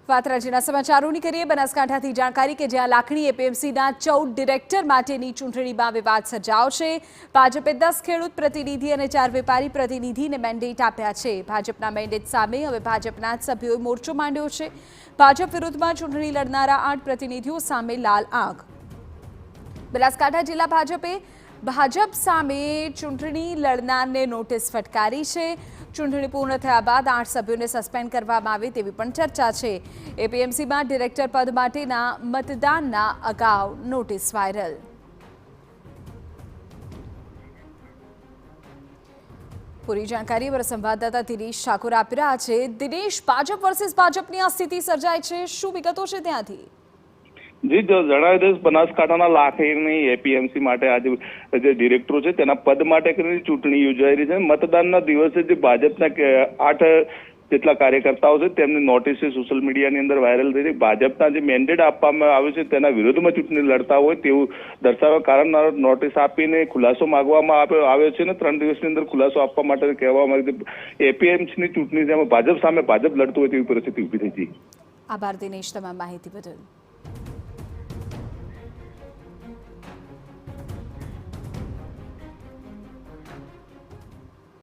વાત રાજ્યના સમાચારોની કરીએ। બનાસકાંઠાથી જાણકારી કે જ્યાં લાખણી એપીએમસીના 14 ડિરેક્ટર માટેની ચૂંટણીમાં વિવાદ સર્જાયો છે। ભાજપે 10 ખેડૂત પ્રતિનિધિ અને 4 વેપારી પ્રતિનિધિને મેન્ડેટ આપ્યા છે। ભાજપના મેન્ડેટ સામે હવે ભાજપના જ સભ્યોએ મોરચો માંડ્યો છે। ભાજપ વિરુદ્ધમાં ચૂંટણી લડનારા 8 પ્રતિનિધિઓ સામે લાલ આંખ। બનાસકાંઠા જિલ્લા ભાજપ સામે ચૂંટણી લડનારને નોટિસ ફટકારી છે। ચૂંટણી પૂર્ણ થયા બાદ 8 સભ્યોને સસ્પેન્ડ કરવામાં આવે તેવી પણ ચર્ચા છે। એપીએમસીમાં ડિરેક્ટર પદ માટેના મતદાનના અગાઉ નોટિસ વાયરલ। પૂરી જાણકારી અમારા સંવાદદાતા દિનેશ ઠાકોર આપી રહ્યા છે। દિનેશ, ભાજપ વર્સિસ ભાજપની આ સ્થિતિ સર્જાય છે, શું વિગતો છે ત્યાંથી? જી જણાવી દઈશ, બનાસકાંઠાના લાખણી એપીએમસી માટે આજે જે ડિરેક્ટરો છે તેના પદ માટે ચૂંટણી યોજાઈ રહી છે। મતદાનના દિવસે જે ભાજપના 8 જેટલા કાર્યકર્તાઓ છે તેમની નોટિસ સોશિયલ મીડિયાની અંદર વાયરલ થઈ છે। ભાજપના જે મેન્ડેટ આપવામાં આવ્યો છે તેના વિરોધમાં ચૂંટણી લડતા હોય તેવું દર્શાવવા કારણ નોટિસ આપીને ખુલાસો માંગવામાં આવ્યો છે અને 3 દિવસની અંદર ખુલાસો આપવા માટે કહેવામાં આવ્યું છે। એપીએમસીની ચૂંટણી જેમાં ભાજપ સામે ભાજપ લડતું હોય તેવી પરિસ્થિતિ ઊભી થઈ છે। આભાર દિનેશ, તમામ માહિતી બદલ।